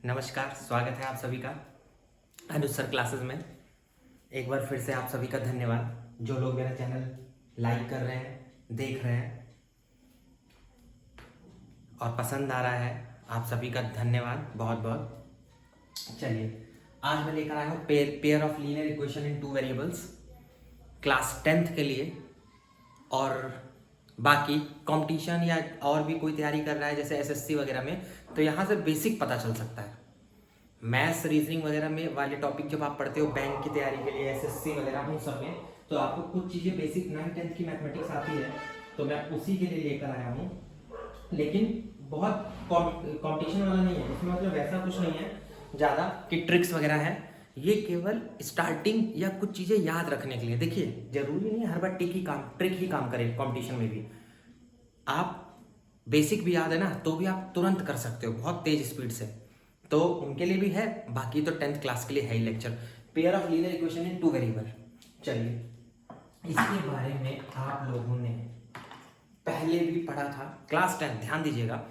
नमस्कार, स्वागत है आप सभी का अनुज सर क्लासेस में। एक बार फिर से आप सभी का धन्यवाद जो लोग मेरा चैनल लाइक कर रहे हैं, देख रहे हैं और पसंद आ रहा है। आप सभी का धन्यवाद बहुत बहुत। चलिए, आज मैं लेकर आया हूँ pair of linear equation in 2 variables class 10th के लिए। और बाकी कंपटीशन या और भी कोई तैयारी कर रहा है जैसे एसएससी वगैरह में, तो यहाँ से बेसिक पता चल सकता है। मैथ्स रीजनिंग वगैरह में वाले टॉपिक जब आप पढ़ते हो बैंक की तैयारी के लिए, एसएससी वगैरह उन सब में, तो आपको कुछ चीज़ें बेसिक 9th-10th की मैथमेटिक्स आती है, तो मैं उसी के लिए लेकर आया हूँ। लेकिन बहुत कंपटीशन वाला नहीं है इसमें, मतलब वैसा कुछ नहीं है ज़्यादा कि ट्रिक्स वगैरह है। ये केवल स्टार्टिंग या कुछ चीज़ें याद रखने के लिए। देखिए, जरूरी नहीं हर बार ट्रिक ही काम करे। कंपटीशन में भी आप बेसिक भी याद है ना, तो भी आप तुरंत कर सकते हो बहुत तेज स्पीड से, तो उनके लिए भी है। बाकी तो 10th क्लास के लिए है ही lecture, pair of linear equation in 2 variable. चलिए, इसके बारे में आप लोगों ने पहले भी पढ़ा था क्लास 10। ध्यान दीजिएगा,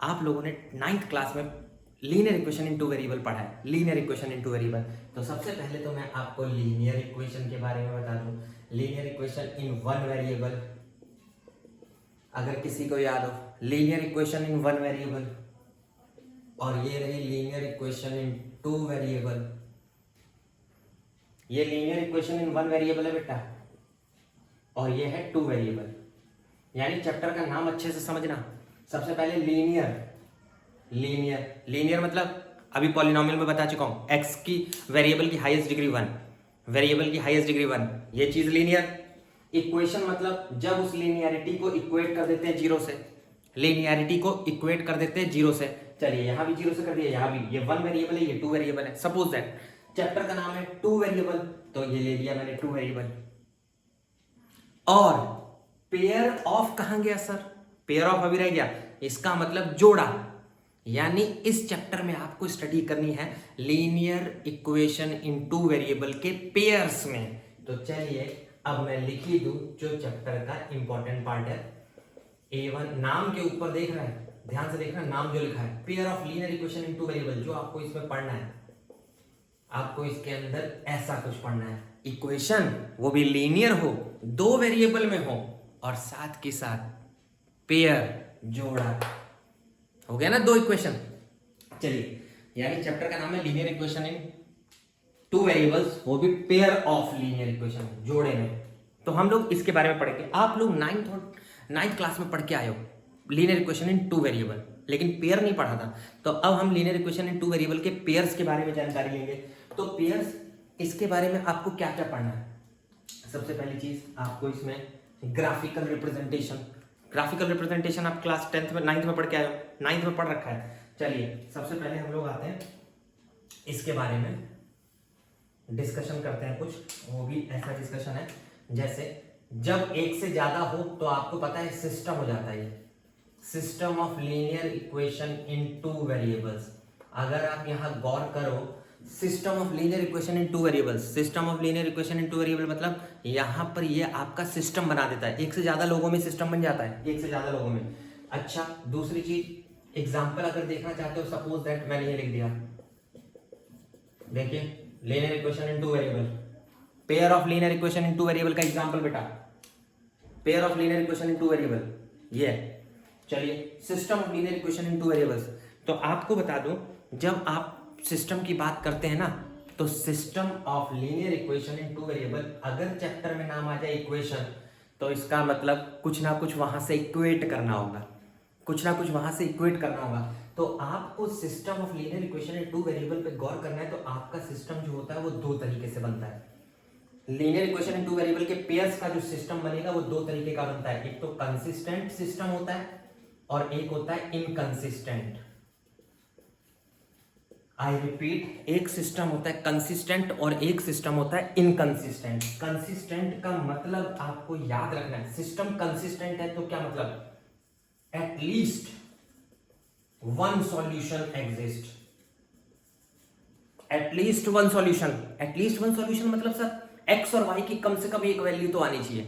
आप लोगों ने 9th क्लास में लीनियर इक्वेशन इन 2 वेरिएबल पढ़ा है। लीनियर इक्वेशन इन 2 वेरिएबल, तो सबसे पहले तो मैं आपको लीनियर इक्वेशन के बारे में बता दूं। लीनियर इक्वेशन इन 1 वेरिएबल, अगर किसी को याद हो, लीनियर इक्वेशन इन 1 वेरिएबल, और ये रही लीनियर इक्वेशन इन 2 वेरिएबल। ये लीनियर इक्वेशन इन 1 वेरिएबल है बेटा, और ये है 2 वेरिएबल। यानी चैप्टर का नाम अच्छे से समझना। सबसे पहले लीनियर। लीनियर मतलब अभी पॉलिनोमियल में बता चुका हूं, एक्स की वेरिएबल की हाईएस्ट डिग्री 1, वेरिएबल की हाईएस्ट डिग्री 1, ये चीज लीनियर। इक्वेशन मतलब जब उस लीनियरिटी को इक्वेट कर देते हैं जीरो से, लीनियरिटी को इक्वेट कर देते हैं जीरो से। चलिए, यहां भी जीरो से कर दिया, यहां भी। ये 1 वेरिएबल है, ये 2 वेरिएबल है। सपोज दैट चैप्टर का नाम है 2 वेरिएबल, तो ये ले लिया मैंने 2 वेरिएबल। और पेयर ऑफ कहां गया सर? पेयर ऑफ अभी रह गया, इसका मतलब जोड़ा। यानी इस चैप्टर में आपको स्टडी करनी है लीनियर इक्वेशन इन 2 वेरिएबल के पेयर्स में। तो चलिए, अब मैं लिख ही दूं जो चैप्टर का इंपॉर्टेंट पार्ट है। A1 नाम के ऊपर देख रहे हैं, ध्यान से देखना, नाम जो लिखा है pair of linear equation in 2 variable, जो आपको इसमें पढ़ना है। आपको इसके अंदर ऐसा कुछ पढ़ना है, इक्वेशन वो भी लीनियर हो, 2 वेरिएबल में हो, और साथ के साथ पेयर, जोड़ा। हो गया ना 2 इक्वेशन। चलिए, यानी चैप्टर का नाम है लीनियर इक्वेशन इन 2 वेरिएबल्स, वो भी पेयर ऑफ लीनियर इक्वेशन, जोड़े में। तो हम लोग इसके बारे में पढ़ेंगे। आप लोग 9th क्लास में पढ़ के आए हो लीनियर इक्वेशन इन 2 वेरिएबल, लेकिन पेयर नहीं पढ़ा था। तो अब हम लीनियर इक्वेशन इन 2 वेरिएबल के पेयर्स के बारे में जानकारी लेंगे। तो पेयर्स, इसके बारे में आपको क्या क्या पढ़ना है? सबसे पहली चीज आपको इसमें ग्राफिकल रिप्रेजेंटेशन आप क्लास 10th में 9th में पढ़ के आए हो, 9th में पढ़ रखा है। चलिए, सबसे पहले हम लोग आते हैं इसके बारे में डिस्कशन करते हैं कुछ। वो भी ऐसा डिस्कशन है जैसे जब एक से ज्यादा हो तो आपको पता है सिस्टम हो जाता है, system of linear equation in 2 variables. अगर आप यहां गौर करो, system of linear equation in 2 variables, system of linear equation in 2 variable मतलब यहां पर ये आपका सिस्टम बना देता है। एक से ज्यादा लोगों में सिस्टम बन जाता है, एक से ज्यादा लोगों में। अच्छा, दूसरी चीज, एग्जाम्पल अगर देखना चाहते हो, सपोज दैट मैंने ये लिख दिया, देखिए linear equation in 2 variable, pair of linear equation in 2 variable का एग्जांपल बेटा, pair of linear equation in 2 variable ये। चलिए, system of linear equation in 2 variables. तो आपको बता दूं, जब आप सिस्टम की बात करते हैं ना, तो system of linear equation in 2 variable, अगर चैप्टर में नाम आ जाए इक्वेशन, तो इसका मतलब कुछ ना कुछ वहां से इक्वेट करना होगा, कुछ ना कुछ वहां से इक्वेट करना होगा। तो आपको system of linear equation in 2 variable पे गौर करना है। तो आपका सिस्टम जो होता है वो 2 तरीके से बनता है। लीनियर इक्वेशन इन 2 वेरिएबल के पेयर्स का जो सिस्टम बनेगा वो 2 तरीके का बनता है। एक तो कंसिस्टेंट सिस्टम होता है और एक होता है इनकंसिस्टेंट। आई रिपीट, एक सिस्टम होता है कंसिस्टेंट और एक सिस्टम होता है इनकंसिस्टेंट। कंसिस्टेंट का मतलब आपको याद रखना है, सिस्टम कंसिस्टेंट है तो क्या मतलब, at least one solution exist, at least one solution मतलब सर एक्स और वाई की कम से कम एक वैल्यू तो आनी चाहिए,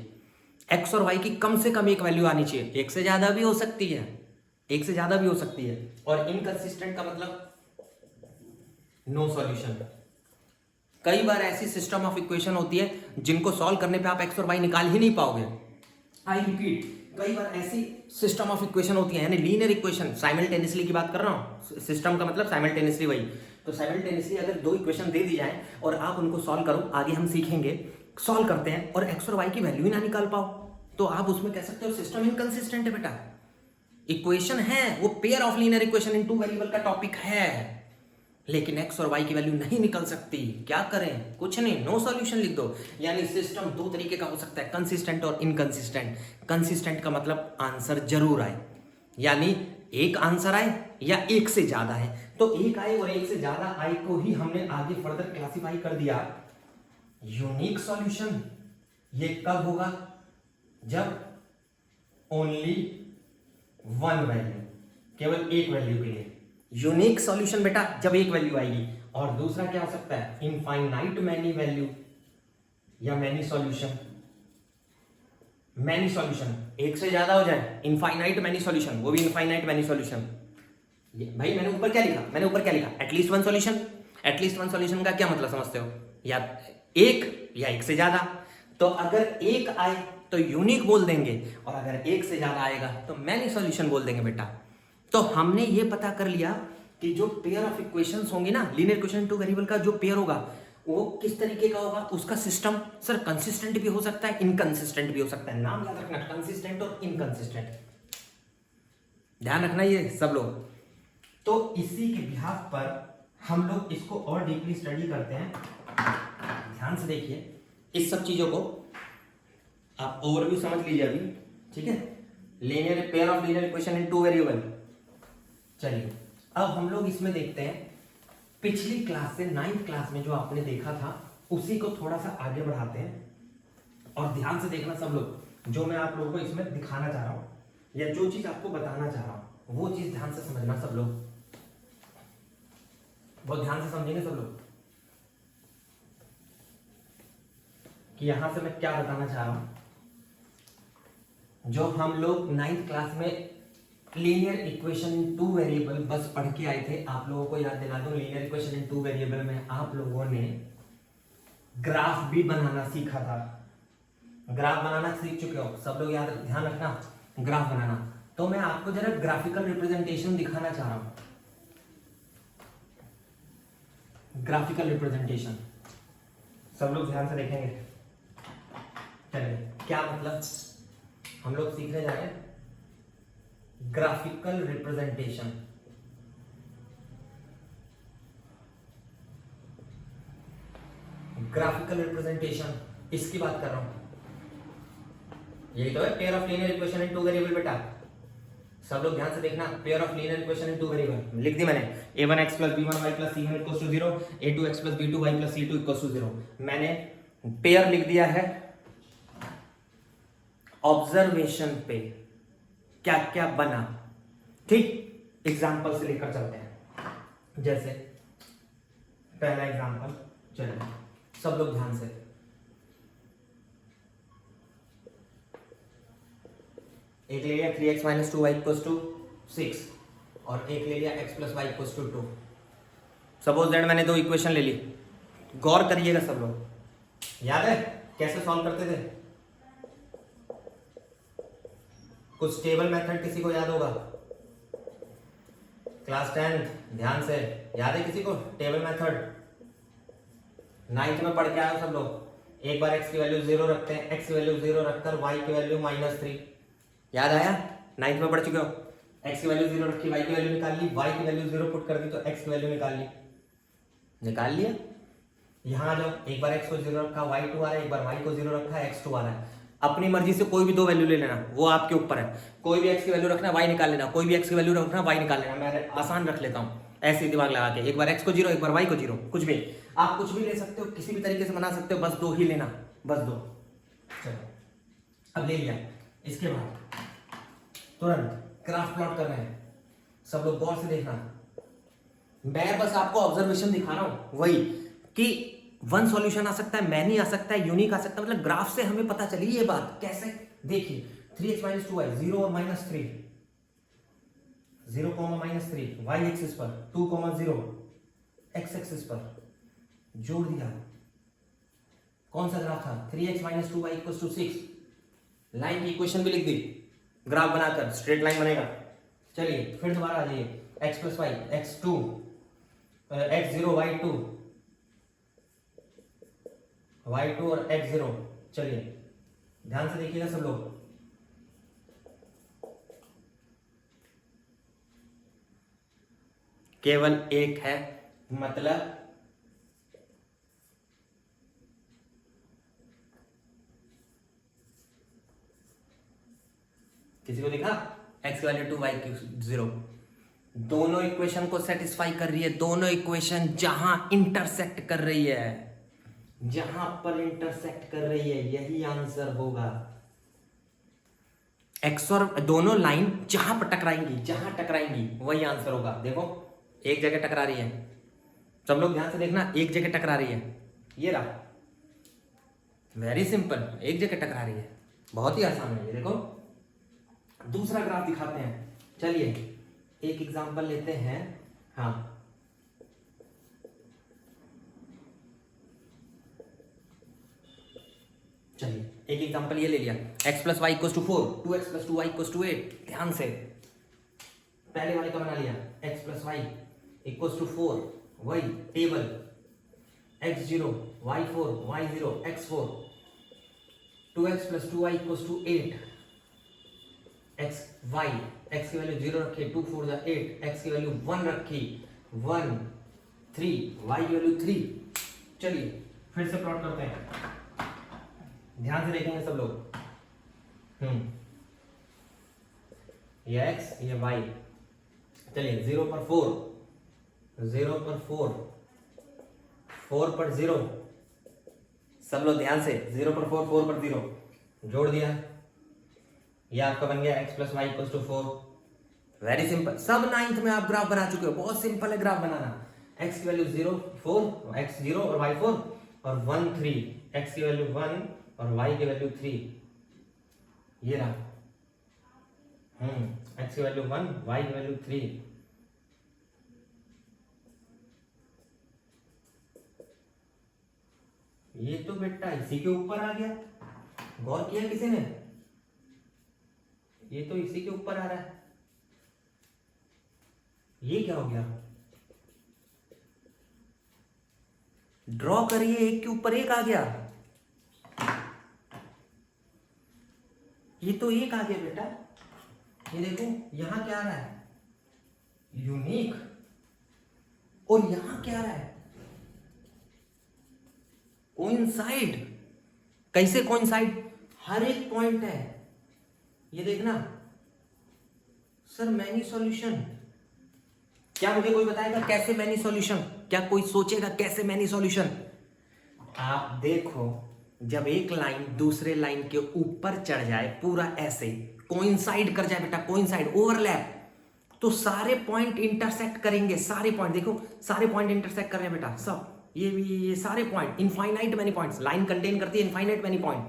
एक्स और वाई की कम से कम एक वैल्यू आनी चाहिए। एक से ज्यादा भी हो सकती है, एक से ज्यादा भी हो सकती है। और इनकंसिस्टेंट का मतलब नो सॉल्यूशन। कई बार ऐसी सिस्टम ऑफ इक्वेशन होती है जिनको सॉल्व करने पे आप एक्स और वाई निकाल ही नहीं पाओगे। आई रिपीट, कई बार ऐसी सिस्टम ऑफ इक्वेशन होती है, यानी लीनियर इक्वेशन, साइमल्टेनियसली की बात कर रहा हूँ, सिस्टम का मतलब साइमल्टेनियसली वही। तो साइमल्टेनियसली अगर दो इक्वेशन दे दी जाए और आप उनको सॉल्व करो, आगे हम सीखेंगे, सॉल्व करते हैं और एक्स और वाई की वैल्यू ही ना निकाल पाओ, तो आप उसमें कह सकते हो सिस्टम इनकंसिस्टेंट है बेटा। इक्वेशन है वो pair of linear equation in two variable का टॉपिक है, लेकिन एक्स और वाई की वैल्यू नहीं निकल सकती। क्या करें? कुछ नहीं, नो सॉल्यूशन लिख दो। यानी सिस्टम दो तरीके का हो सकता है, कंसिस्टेंट और इनकंसिस्टेंट। कंसिस्टेंट का मतलब आंसर जरूर आए, यानी एक आंसर आए या एक से ज्यादा है। तो एक आए और एक से ज्यादा आए को ही हमने आगे फर्दर क्लासिफाई कर दिया यूनिक सॉल्यूशन। ये कब होगा? जब ओनली वन वैल्यू, केवल एक वैल्यू के लिए यूनिक सॉल्यूशन बेटा, जब एक वैल्यू आएगी। और दूसरा क्या हो सकता है? इनफाइनाइट मैनी वैल्यू या मैनी सॉल्यूशन। मैनी सॉल्यूशन एक से ज्यादा हो जाए, इनफाइनाइट मैनी सॉल्यूशन, वो भी इनफाइनाइट मैनी सॉल्यूशन। भाई मैंने ऊपर क्या लिखा? At least one solution. At least one solution का क्या मतलब समझते हो? या एक या एक से ज्यादा। तो अगर एक आए तो यूनिक बोल देंगे, और अगर एक से ज्यादा आएगा तो मैनी सॉल्यूशन बोल देंगे बेटा। तो हमने ये पता कर लिया कि जो पेयर ऑफ इक्वेशंस होंगे ना, लीनियर इक्वेशन टू वेरिएबल का जो पेयर होगा वो किस तरीके का होगा। उसका सिस्टम सर कंसिस्टेंट भी हो सकता है, इनकंसिस्टेंट भी हो सकता है। नाम याद रखना, कंसिस्टेंट और इनकंसिस्टेंट, ध्यान रखना ये सब लोग। तो इसी के बिहाफ पर हम लोग इसको और डीपली स्टडी करते हैं। ध्यान से देखिए, इस सब चीजों को आप ओवरव्यू समझ लीजिए अभी, ठीक है। Linear pair of linear equation in two variable. चलिए अब हम लोग इसमें देखते हैं, पिछली क्लास से 9th क्लास में जो आपने देखा था उसी को थोड़ा सा आगे बढ़ाते हैं। और ध्यान से देखना सब लोग, जो मैं आप लोगों को इसमें दिखाना चाह रहा हूं या जो चीज आपको बताना चाह रहा हूं वो चीज ध्यान से समझना सब लोग, बहुत ध्यान से समझेंगे सब लोग कि यहां से मैं क्या बताना चाह रहा हूं। जो हम लोग 9th क्लास में linear equation in two variable बस पढ़ के आए थे, आप लोगों को याद दिला दूं, linear equation in two variable में आप लोगों ने ग्राफ भी बनाना सीखा था। ग्राफ बनाना सीख चुके हो सब लोग, याद ध्यान रखना, ग्राफ बनाना। तो मैं आपको जरा ग्राफिकल रिप्रेजेंटेशन दिखाना चाह रहा हूं। ग्राफिकल रिप्रेजेंटेशन सब लोग ध्यान से देखेंगे। चलिए क्या मतलब हम लोग सीखने जा रहे हैं, ग्राफिकल रिप्रेजेंटेशन। ग्राफिकल रिप्रेजेंटेशन इसकी बात कर रहा हूं। यही तो है pair of linear equation in two variable बेटा। सब लोग ध्यान से देखना, pair of linear equation in two variable लिख दी मैंने, a1x + b1y + c1 = 0, a2x + b2y + c2 = 0। मैंने पेयर लिख दिया है। ऑब्जर्वेशन पे क्या क्या बना, ठीक, एग्जाम्पल से लेकर चलते हैं। जैसे पहला एग्जाम्पल, चलिए सब लोग ध्यान से, एक ले लिया 3x - 2y = 6 और एक ले लिया x + y = 2। सपोज दैट मैंने दो इक्वेशन ले ली। गौर करिएगा सब लोग, याद है कैसे सॉल्व करते थे? कुछ टेबल मेथड किसी को याद होगा? क्लास 10 ध्यान से, याद है किसी को टेबल मेथड? 9th में पढ़ के आए सब लोग। एक बार x की वैल्यू 0 रखते हैं, x की वैल्यू 0 रखकर y की वैल्यू -3। याद आया? 9th में पढ़ चुके हो। x की वैल्यू 0 रखी, y की वैल्यू निकाल ली, y की वैल्यू 0 पुट कर दी तो x की वैल्यू निकाल लिया। यहां आ जाओ, एक बार x को 0 रखा, y2 आ रहा है, एक बार y को 0 रखा, x2 आ रहा है। अपनी मर्जी से कोई भी दो वैल्यू ले लेना, वो आपके ऊपर है। कोई भी x की वैल्यू रखना, y निकाल लेना, कोई भी x की वैल्यू रखना, y निकाल लेना। मैं आसान रख लेता हूं ऐसे दिमाग लगा के, एक बार x को 0, एक बार y को 0, कुछ भी आप कुछ भी ले सकते हो, किसी भी तरीके से बना सकते हो, बस दो ही लेना, बस दो। चलो अब ले लिया, इसके बाद तुरंत ग्राफ प्लॉट कर रहे हैं। सब लोग गौर से देखना, मैं बस आपको ऑब्जर्वेशन दिखा रहा हूं, वही कि वन सॉल्यूशन आ सकता है, मैनी आ सकता है, यूनिक आ सकता है। मतलब ग्राफ से हमें पता चली ये बात कैसे। देखिए 3x - 2y 0 और -3, 0, -3 y एक्सिस पर 2, 0, एक्स एक्सिस पर जोड़ दिया। कौन सा ग्राफ था? 3x minus 2y equal to 6। Line की इक्वेशन भी लिख दी, ग्राफ बनाकर स्ट्रेट लाइन बनेगा। चलिए फिर दोबारा आ जाइए, x plus Y x2 x0 y2 y2 और x0। चलिए ध्यान से देखिएगा सब लोग। केवल एक है, मतलब किसी को दिखा? x की वैल्यू 2 y की 0 दोनों इक्वेशन को सेटिस्फाई कर रही है। दोनों इक्वेशन जहां इंटरसेक्ट कर रही है, जहां पर इंटरसेक्ट कर रही है यही आंसर होगा। एक्स और दोनों लाइन जहां पर टकराएंगी वही आंसर होगा। देखो एक जगह टकरा रही है, सब लोग ध्यान से देखना, एक जगह टकरा रही है, ये रहा, वेरी सिंपल, एक जगह टकरा रही है, बहुत ही आसान है ये। देखो दूसरा ग्राफ दिखाते हैं। चलिए एक एग्जांपल लेते हैं। हाँ चलिए एक एग्जांपल ये ले लिया, x plus y equal to 4, 2x plus 2y equal to 8। ध्यान से पहले वाले का बना लिया, x plus y equal to 4, वही table x0 y4 y0 x4, 2x plus 2y equal to 8, x y x की वैल्यू 0 रखी, 2 4 जा 8, x की वैल्यू 1 रखी, 1 3, y की वैल्यू 3। चलिए फिर से प्लॉट करते हैं, ध्यान से देखेंगे सब लोग। ये x ये y। चलिए 0 पर 4, 0 पर 4, 4 पर 0, सब लोग ध्यान से, 0 पर 4, 4 पर 0 जोड़ दिया, ये आपका बन गया x plus y equal to 4। Very simple, सब 9th में आप ग्राफ बना चुके हो, बहुत सिंपल है ग्राफ बनाना। x की वैल्यू 0 4, x 0 और y 4 और 1 3, x की वैल्यू 1 और y की वैल्यू 3, ये रहा। x की वैल्यू 1 y की वैल्यू 3। ये तो बेटा इसी के ऊपर आ गया, गौर किया किसी ने? ये तो इसी के ऊपर आ रहा है। ये क्या हो गया? ड्रॉ करिए, एक के ऊपर एक आ गया। ये तो एक आ गया बेटा। ये देखो यहां क्या आ रहा है? यूनिक। और यहां क्या आ रहा है? कोइंसाइड। कैसे कोइंसाइड? हर एक पॉइंट है, ये देखना। सर मैनी सॉल्यूशन, क्या मुझे कोई बताएगा कैसे मैनी सॉल्यूशन? क्या कोई सोचेगा कैसे मैनी सॉल्यूशन? आप देखो, जब एक लाइन दूसरे लाइन के ऊपर चढ़ जाए, पूरा ऐसे कोइंसाइड कर जाए बेटा, कोइंसाइड ओवरलैप, तो सारे पॉइंट इंटरसेक्ट करेंगे। सारे पॉइंट देखो, सारे पॉइंट इंटरसेक्ट कर रहे हैं बेटा, सब ये भी, ये सारे point, infinite many points. Line contain करती है इनफाइनाइट मैनी पॉइंट,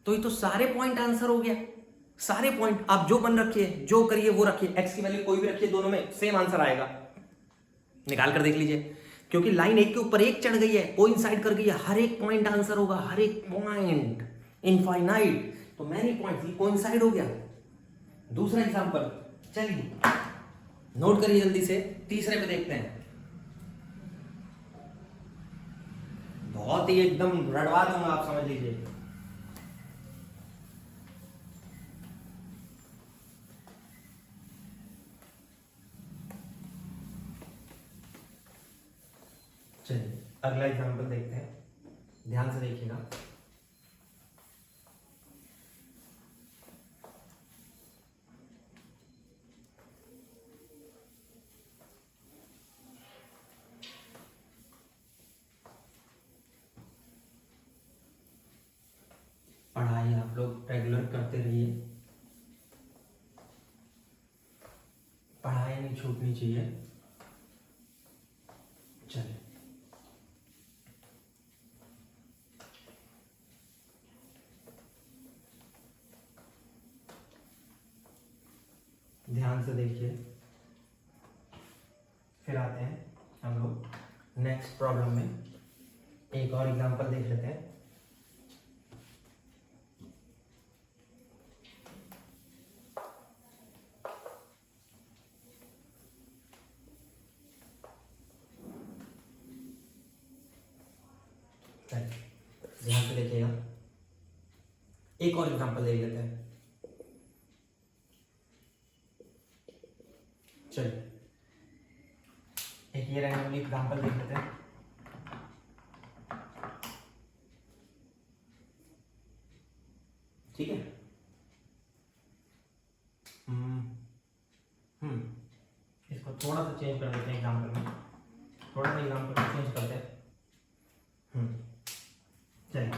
तो ये तो सारे पॉइंट आंसर हो गया। सारे पॉइंट आप जो बन रखिए, जो करिए वो रखिए, x की वैल्यू कोई भी रखिए, दोनों में सेम आंसर आएगा। निकाल कर देख लीजिए, क्योंकि लाइन एक के ऊपर एक चढ़ गई है, कोइंसाइड कर गई है, हर एक पॉइंट आंसर होगा, हर एक पॉइंट इनफाइनाइट, तो मैनी पॉइंट ये कोइंसाइड हो गया। दूसरा एग्जांपल, चलिए नोट करिए जल्दी से, तीसरे पे देखते हैं। बहुत ही एकदम रड़वा दूंगा, आप समझ लीजिए। चलिए अगला एग्जांपल देखते हैं, ध्यान से देखिएगा। पढ़ाई आप लोग रेगुलर करते रहिए, पढ़ाई नहीं छूटनी चाहिए। चलिए ध्यान से देखिए, फिर आते हैं हम लोग नेक्स्ट प्रॉब्लम में एक और एग्जांपल देख लेते हैं। ध्यान से देखिएगा, एक और एग्जांपल देख लेते हैं। चलिए एक ये रैंडमली एग्जांपल देख लेते हैं। ठीक है, इसको थोड़ा सा चेंज कर देते हैं एग्जांपल में, थोड़ा सा एग्जांपल को चेंज करते हैं। चलिए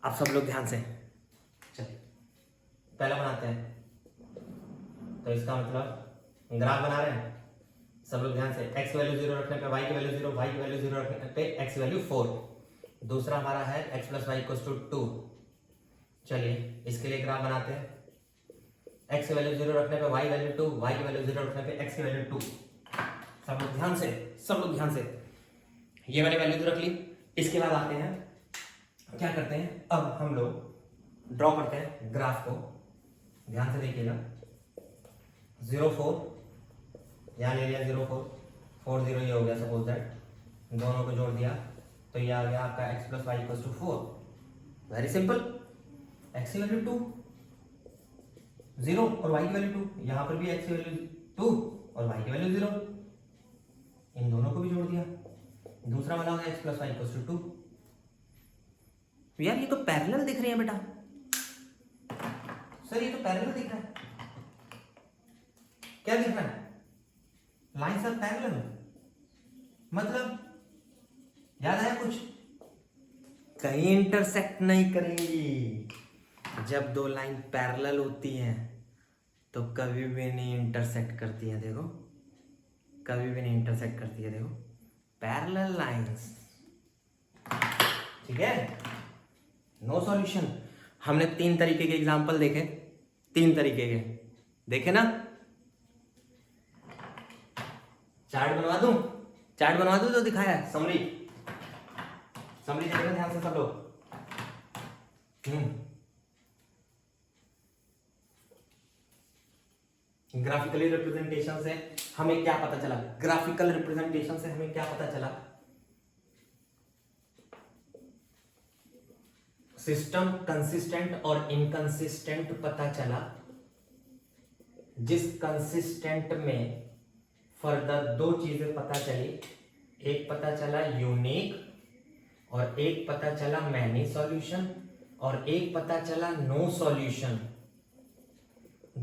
आप सब लोग ध्यान से, चलिए पहला बनाते हैं। तो इसका मतलब ग्राफ बना रहे हैं, सब लोग ध्यान से। x वैल्यू 0 रखने पे y की वैल्यू 0, y की वैल्यू 0 रखने पे x वैल्यू 4। दूसरा हमारा है x plus y equals to 2। चलिए इसके लिए ग्राफ बनाते हैं। x की वैल्यू 0 रखने पे y वैल्यू 2, y की वैल्यू 0 रखने पे x की वैल्यू 2। सब लोग ध्यान से, सब लोग ध्यान से, ये वाली वैल्यू तो रख ली। इसके बाद आते हैं, क्या करते हैं, अब हम लोग ड्रॉ करते हैं ग्राफ को। ध्यान से देखिएगा, 0 4 यहाँ ले लिया, 0 4 4 0 ये हो गया, सपोज दैट दोनों को जोड़ दिया तो ये आ गया आपका x plus y equals to 4। Very simple, x की वैल्यू 2 0 और y की वैल्यू 2, यहाँ पर भी x की वैल्यू 2 और y की वैल्यू 0, इन दोनों को भी जोड़ दिया। दूसरा वाला होगा x plus y equals to 2। यार ये तो पैरेलल दिख रही है बेटा, सर ये तो पैरेलल दिख रहा है। क्या दिख रहा है, लाइंस आर पैरेलल, मतलब याद आया कुछ, कहीं इंटरसेक्ट नहीं करेंगी। जब दो लाइन पैरेलल होती हैं तो कभी भी नहीं इंटरसेक्ट करती है, देखो कभी भी नहीं इंटरसेक्ट करती है, देखो पैरेलल लाइंस। ठीक है, नो सॉल्यूशन। हमने 3 तरीके के एग्जाम्पल देखे, 3 तरीके के देखे ना। चार्ट बनवा दूं, चार्ट बनवा दूं तो दिखाया है, समरी समरी देखना ध्यान से सब लोग। ग्राफिकली रिप्रेजेंटेशन से हमें क्या पता चला, ग्राफिकल रिप्रेजेंटेशन से हमें क्या पता चला, सिस्टम कंसिस्टेंट और इनकंसिस्टेंट पता चला। जिस कंसिस्टेंट में फर्दर 2 चीजें पता चली, एक पता चला यूनिक और एक पता चला मैनी सॉल्यूशन और एक पता चला नो सॉल्यूशन।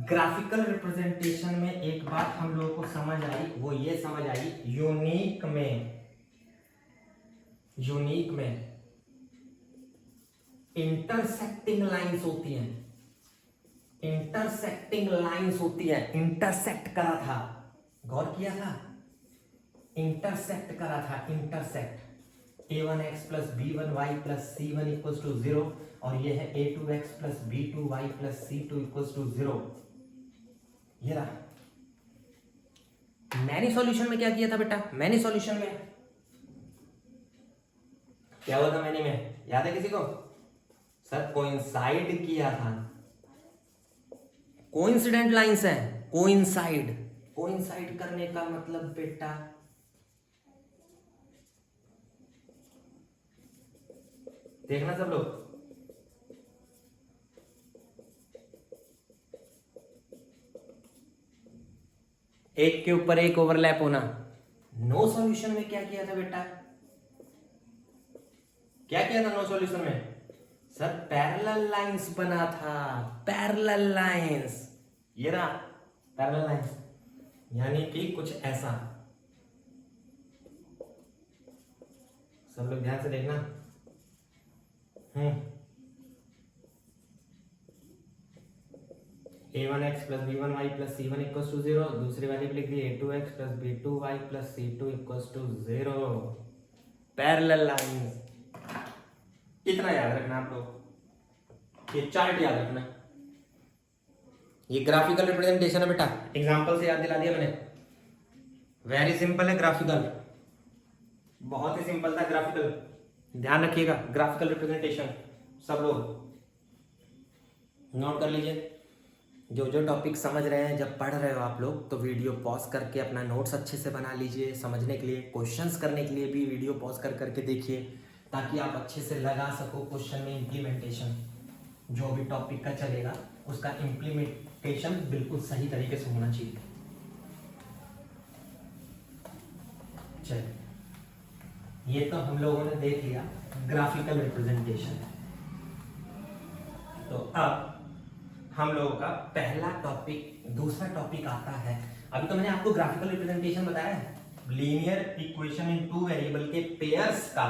ग्राफिकल रिप्रेजेंटेशन में एक बात हम लोगों को समझ आई, वो ये समझ आई, यूनिक में इंटरसेक्टिंग लाइंस होती हैं, इंटरसेक्टिंग लाइंस होती है। इंटरसेक्ट करा था, गौर किया था, इंटरसेक्ट करा था, intersect. a1x plus b1y plus c1 equals to 0 और ये है a2x plus b2y plus c2 equals to 0। ये रहा। मैनी सॉल्यूशन में क्या किया था बेटा, मैनी सॉल्यूशन में क्या हुआ था, मैनी में याद है किसी को, सर कोइंसाइड किया था। कोइंसिडेंट लाइंस है, कोइंसाइड, कोइंसाइड करने का मतलब बेटा देखना सब लोग, एक के ऊपर एक ओवरलैप होना। नो सॉल्यूशन में क्या किया था बेटा, क्या किया था नो सॉल्यूशन में, सर पैरेलल लाइंस बना था, पैरेलल लाइंस। ये रहा पैरेलल लाइंस, यानी कि कुछ ऐसा। सब लोग ध्यान से देखना। a1x plus b1y plus c1 equals to 0। दूसरी वाली भी लिख दी, a2x plus b2y plus c2 equals to 0। Parallel lines, इतना याद रखना आप लोग, ये चार्ट याद रखना। ये ग्राफिकल रिप्रेजेंटेशन है बेटा, एग्जांपल से याद दिला दिया मैंने, वेरी सिंपल है ग्राफिकल। बहुत ही सिंपल था, ग्राफिकल। ध्यान रखिएगा, ग्राफिकल रिप्रेजेंटेशन सब लोग नोट कर लीजिए। जो जो टॉपिक समझ रहे हैं, जब पढ़ रहे हो आप लोग, तो वीडियो पॉज करके अपना नोट्स अच्छे से बना लीजिए। समझने के लिए, क्वेश्चंस करने के लिए भी वीडियो पॉज कर करके देखिए, ताकि आप अच्छे से लगा सको क्वेश्चन में इम्प्लीमेंटेशन। जो भी टॉपिक का चलेगा उसका इम्प्लीमेंटेशन बिल्कुल सही तरीके से होना चाहिए। चलिए, ये तो हम लोगों ने देख लिया ग्राफिकल रिप्रेजेंटेशन। तो अब हम लोगों का पहला टॉपिक, दूसरा टॉपिक आता है। अभी तो मैंने आपको ग्राफिकल रिप्रेजेंटेशन बताया है, linear equation in two variable के पेयर्स का।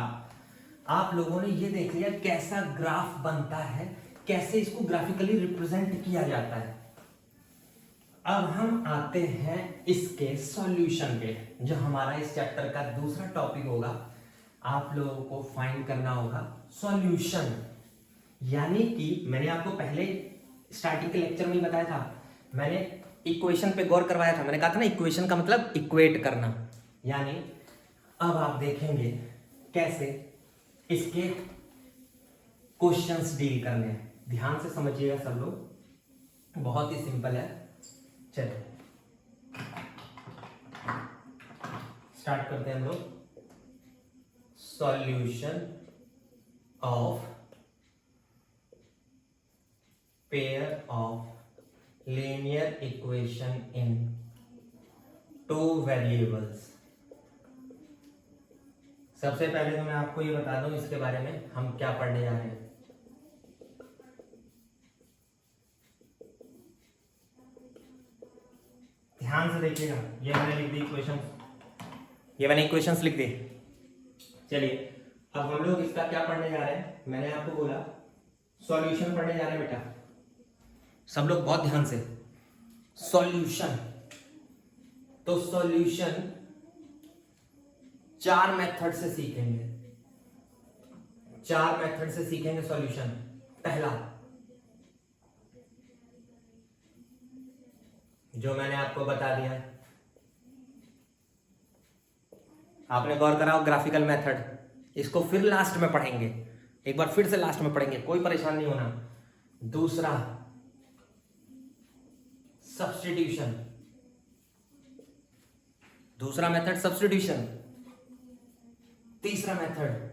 आप लोगों ने ये देख लिया कैसा ग्राफ बनता है, कैसे इसको ग्राफिकली रिप्रेजेंट किया जाता है। अब हम आते हैं इसके सॉल्यूशन पे, जो हमारा इस चैप्टर का दूसरा टॉपिक होगा। आप लोगों को फाइंड करना होगा सॉल्यूशन। यानी कि मैंने आपको पहले स्टार्टिंग के लेक्चर में ही बताया था, मैंने इक्वेशन पे गौर करवाया था। मैंने कहा था ना, इक्वेशन का मतलब इक्वेट करना। यानी अब आप देखेंगे कैसे इसके क्वेश्चंस डील करने हैं। ध्यान से समझिएगा सब लोग, बहुत ही सिंपल है। चलिए स्टार्ट करते हैं हम लोग। Solution of pair of linear equation in two variables. सबसे पहले तो मैं आपको ये बता दूं इसके बारे में हम क्या पढ़ने जा रहे हैं। ध्यान से देखिएगा, ये मैंने लिख दी इक्वेशन, ये मैंने इक्वेशंस लिख दी। चलिए अब हम लोग इसका क्या पढ़ने जा रहे हैं। मैंने आपको बोला सॉल्यूशन पढ़ने जा रहे हैं बेटा, सब लोग बहुत ध्यान से। सॉल्यूशन, तो सॉल्यूशन 4 मेथड से सीखेंगे, 4 मेथड से सीखेंगे सॉल्यूशन। पहला, जो मैंने आपको बता दिया, आपने गौर करा हो, ग्राफिकल मेथड। इसको फिर लास्ट में पढ़ेंगे, एक बार फिर से लास्ट में पढ़ेंगे, कोई परेशान नहीं होना। दूसरा सब्स्टिट्यूशन, दूसरा मेथड सब्स्टिट्यूशन। तीसरा मेथड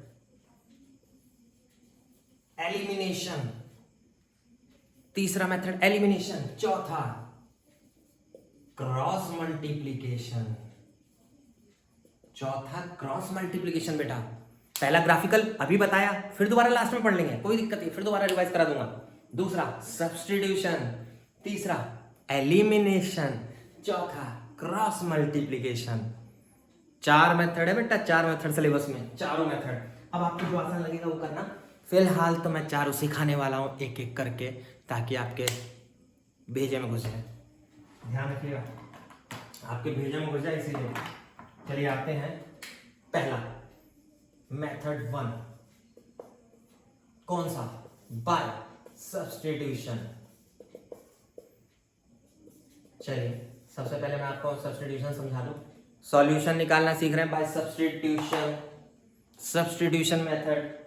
एलिमिनेशन, तीसरा मेथड एलिमिनेशन। चौथा क्रॉस मल्टीप्लिकेशन, चौथा क्रॉस मल्टीप्लिकेशन। बेटा पहला ग्राफिकल अभी बताया, फिर दोबारा लास्ट में पढ़ लेंगे, कोई दिक्कत नहीं, फिर दोबारा रिवाइज करा दूंगा। दूसरा सब्स्टिट्यूशन, तीसरा एलिमिनेशन, चौथा क्रॉस मल्टीप्लिकेशन। 4 मेथड है बेटा, 4 मेथड सिलेबस में, चारों मेथड। अब आपको जो आसान लगेगा वो करना। फिलहाल तो मैं चारों सिखाने वाला हूं एक एक करके, ताकि आपके भेजे में घुस जाए। ध्यान रखिएगा, आपके भेजे में घुस जाए इसीलिए। चलिए आते हैं पहला मेथड 1। कौन सा? By substitution. चलिए सबसे पहले मैं आपको सब्स्टिट्यूशन समझा दूं। सॉल्यूशन निकालना सीख रहे हैं by substitution, substitution method.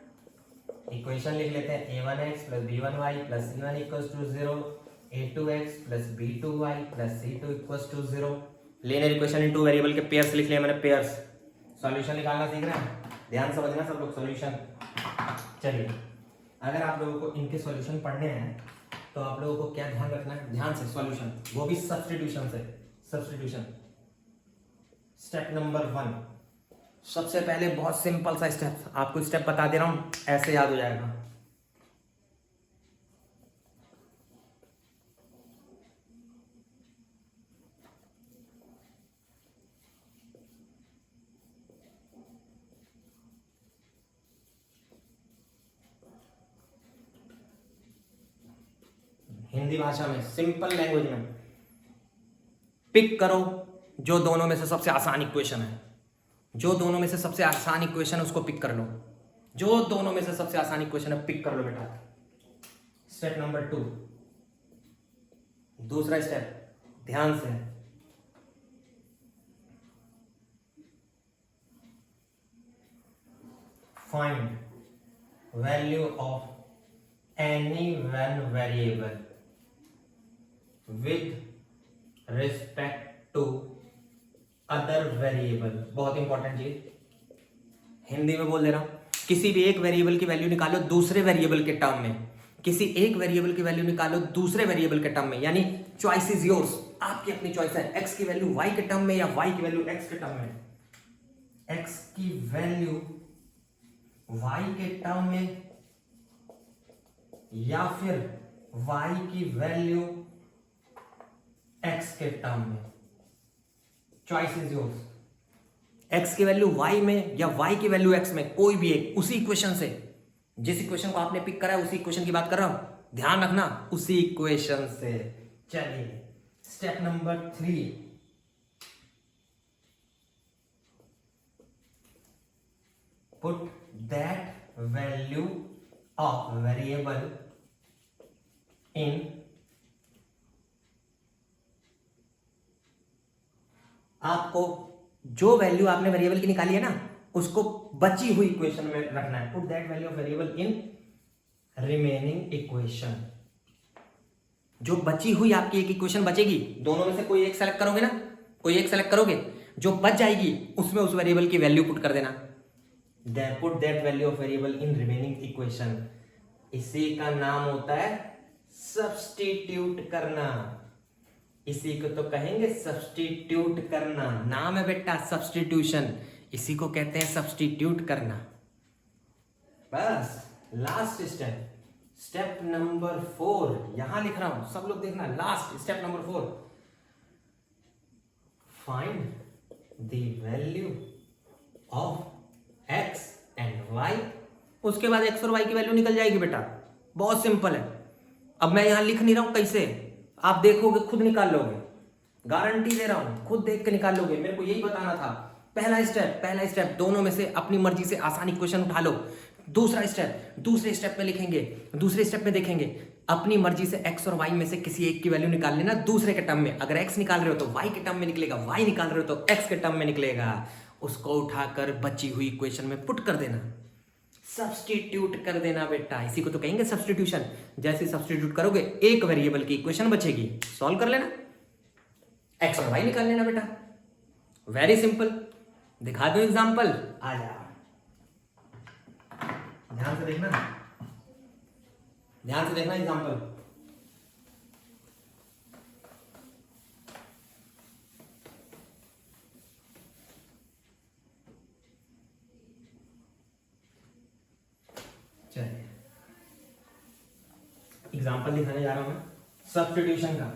Equation लिख लेते हैं a1x plus b1y plus c1 equals to 0, a2x plus b2y plus c2 equals to 0। Linear equation in two variable के पेयर्स लिख लिए मैंने, पेयर्स। सॉल्यूशन निकालना सीख रहे हैं, ध्यान समझना सब लोग सॉल्यूशन। चलिए अगर आप लोगों को इनके सॉल्यूशन पढ़ने हैं तो आप लोगों को क्या ध्यान रखना है, ध्यान से सॉल्यूशन, वो भी सब्स्टिट्यूशन से। सब्स्टिट्यूशन स्टेप नंबर 1, सबसे पहले बहुत सिंपल सा स्टेप, आपको स्टेप बता दे रहा हूं, ऐसे याद हो जाएगा। हिंदी भाषा में, सिंपल लैंग्वेज में, पिक करो जो दोनों में से सबसे आसान इक्वेशन है। जो दोनों में से सबसे आसान इक्वेशन है उसको पिक कर लो। जो दोनों में से सबसे आसान इक्वेशन है पिक कर लो बेटा। स्टेप नंबर 2, दूसरा स्टेप, ध्यान से। Find value of any one variable with respect to other variable. बहुत इंपॉर्टेंट चीज, हिंदी में बोल दे रहा हूं, किसी भी एक वेरिएबल की वैल्यू निकालो दूसरे वेरिएबल के टर्म में, किसी एक वेरिएबल की वैल्यू निकालो दूसरे वेरिएबल के टर्म में, यानी चॉइस इज योर्स, आपकी अपनी चॉइस है, एक्स की वैल्यू वाई के टर्म में या वाई की वैल्यू एक्स के टर्म में, एक्स की वैल्यू वाई के टर्म में या फिर वाई की वैल्यू एक्स के टर्म में, चॉइस इज योर्स। एक्स की वैल्यू वाई में या वाई की वैल्यू एक्स में, कोई भी एक, उसी इक्वेशन से, जिस इक्वेशन को आपने पिक करा है उसी इक्वेशन की बात कर रहा हूं, ध्यान रखना, उसी इक्वेशन से। चलिए step number 3, put that value of variable in आपको जो वैल्यू आपने वेरिएबल की निकाली है ना, उसको बची हुई इक्वेशन में रखना है। Put that value of variable in remaining equation. जो बची हुई आपकी एक इक्वेशन बचेगी, दोनों में से कोई एक सेलेक्ट करोगे ना, कोई एक सेलेक्ट करोगे, जो बच जाएगी उसमें उस वेरिएबल की वैल्यू पुट कर देना। Put that value of variable in remaining equation, इसी का नाम होता है सब्स्टिट्यूट करना। इसी को तो कहेंगे सब्स्टिट्यूट करना, नाम है बेटा सब्स्टिट्यूशन, इसी को कहते हैं सब्स्टिट्यूट करना। बस लास्ट स्टेप, स्टेप नंबर 4, यहां लिख रहा हूं, सब लोग देखना, last step number 4, find the value of x and y. उसके बाद एक्स और वाई की वैल्यू निकल जाएगी बेटा, बहुत सिंपल है। अब मैं यहां लिख नहीं रहा हूं, कैसे आप देखोगे खुद निकाल लोगे, गारंटी दे रहा हूं, खुद देख के निकाल लोगे। मेरे को यही बताना था। पहला स्टेप, दोनों में से अपनी मर्जी से आसान इक्वेशन उठा लो। दूसरा स्टेप, दूसरे स्टेप में लिखेंगे, दूसरे स्टेप में देखेंगे, अपनी मर्जी से एक्स और वाई में से किसी एक की वैल्यू निकाल लेना दूसरे के टर्म में। अगर एक्स निकाल रहे हो तो वाई के टर्म में निकलेगा, वाई निकाल रहे हो तो एक्स के टर्म में निकलेगा। उसको उठाकर बची हुई इक्वेशन में पुट कर देना, सब्स्टिट्यूट कर देना बेटा, इसी को तो कहेंगे सब्स्टिट्यूशन। जैसे सब्स्टिट्यूट करोगे एक वेरिएबल की इक्वेशन बचेगी, सॉल्व कर लेना, एक्स और वाई निकाल लेना बेटा, वेरी सिंपल। दिखा दो एग्जांपल, आ जा, ध्यान से देखना, ध्यान से देखना एग्जांपल। चलिए एग्जांपल दिखाने जा रहा हूं मैं सब्स्टिट्यूशन का।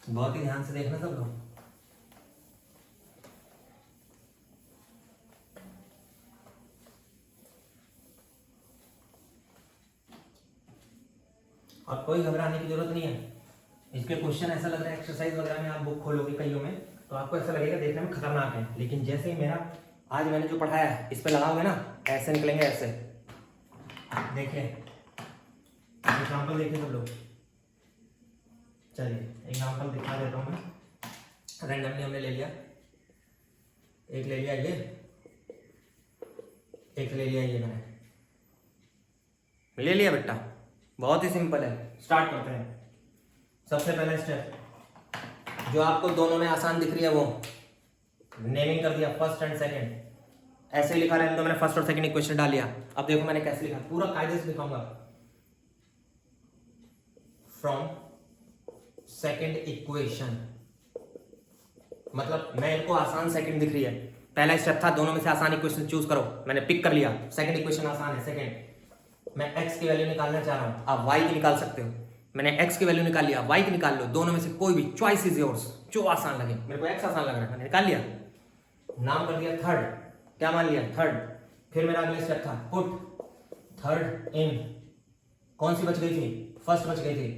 बहुत ही ध्यान से देखना सब लोग। और कोई घबराने की जरूरत नहीं है। इसके क्वेश्चन ऐसा लग रहा है एक्सरसाइज वगैरह में आप बुक खोलोगे कईयों में तो आपको ऐसा लगेगा देखने में खतरनाक है, लेकिन जैसे ही मेरा आज मैंने जो पढ़ाया है इस पे लगाओगे ना, ऐसे निकलेंगे, ऐसे। देखिए एग्जाम्पल देखिए सब लोग। चलिए एग्जाम्पल दिखा देता हूँ मैं, रैंडमली हमने ले लिया, एक ले लिया ये, एक ले लिया ये, मैंने ले लिया बेटा, बहुत ही सिंपल है। स्टार्ट करते हैं। सबसे पहला स्टेप जो आपको दोनों में आसान दिख रही है वो नेमिंग कर दिया, फर्स्ट एंड सेकंड। ऐसे लिखा रहने तो मैंने फर्स्ट और सेकंड इक्वेशन डाल लिया। अब देखो मैंने कैसे लिखा, पूरा कायदे से लिखाऊंगा। फ्रॉम सेकंड इक्वेशन, मतलब मैं इनको आसान सेकंड दिख रही है। पहला स्टेप था दोनों में से आसान इक्वेशन चूज करो, मैंने पिक कर लिया। सेकंड इक्वेशन आसान है, सेकंड मैं x की वैल्यू निकालना चाह रहा हूं, आप y की निकाल सकते हो। मैंने x की वैल्यू निकाल लिया, y की निकाल लो, दोनों में से कोई भी, चॉइस इज योर्स, जो आसान लगे। मेरे को x आसान लग रहा है, मैंने निकाल लिया, नाम कर दिया थर्ड, क्या मान लिया थर्ड। फिर मेरा अगला स्टेप था पुट थर्ड इन, कौन सी बच गई थी, फर्स्ट बच गई थी।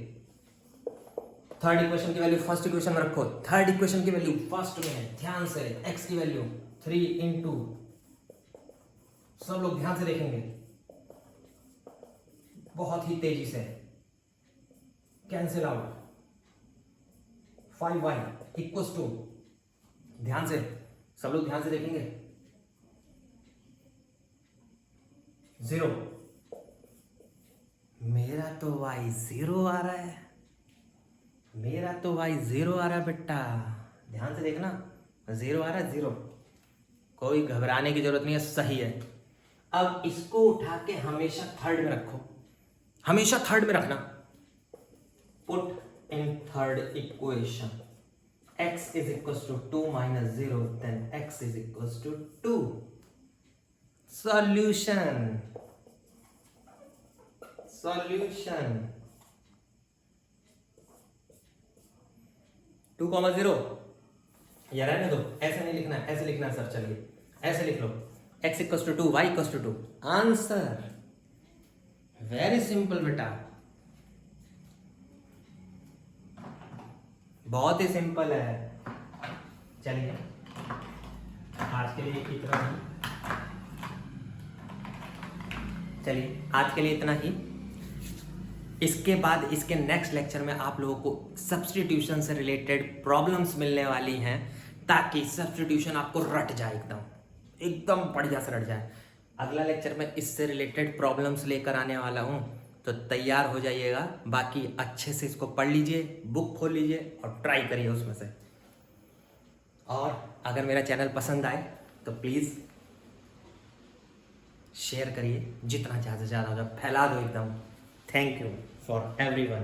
थर्ड इक्वेशन की वैल्यू फर्स्ट इक्वेशन में रखो, थर्ड इक्वेशन की वैल्यू फर्स्ट में है, ध्यान से। x की वैल्यू 3 इंटू, सब लोग ध्यान से देखेंगे बहुत ही तेजी से। Cancel out, 5y equals to, ध्यान से सब लोग ध्यान से देखेंगे, 0। मेरा तो y 0 आ रहा है, मेरा तो y 0 आ रहा है बेटा, ध्यान से देखना, 0 आ रहा है, 0। कोई घबराने की जरूरत नहीं है, सही है। अब इसको उठा के हमेशा थर्ड में रखो, हमेशा थर्ड में रखना। Put in third equation, x is equals to 2 minus 0, then x is equals to 2. Solution, solution 2,0, या रहने दो, ऐसे नहीं लिखना, ऐसे लिखना सर, चलिए ऐसे लिख लो, x equals to 2, y equals to 2। Answer very simple बेटा, बहुत ही सिंपल है। चलिए आज के लिए इतना ही, चलिए आज के लिए इतना ही। इसके बाद इसके नेक्स्ट लेक्चर में आप लोगों को सब्स्टिट्यूशन से रिलेटेड प्रॉब्लम्स मिलने वाली हैं, ताकि सब्स्टिट्यूशन आपको रट जाए, एकदम एकदम बढ़िया से रट जाए। अगला लेक्चर में इससे रिलेटेड प्रॉब्लम्स लेकर आने वाला हूँ, तो तैयार हो जाइएगा। बाकी अच्छे से इसको पढ़ लीजिए, बुक खोल लीजिए और ट्राई करिए उसमें से। और अगर मेरा चैनल पसंद आए तो प्लीज़ शेयर करिए, जितना ज़्यादा से ज़्यादा फैला दो एकदम। Thank you for everyone.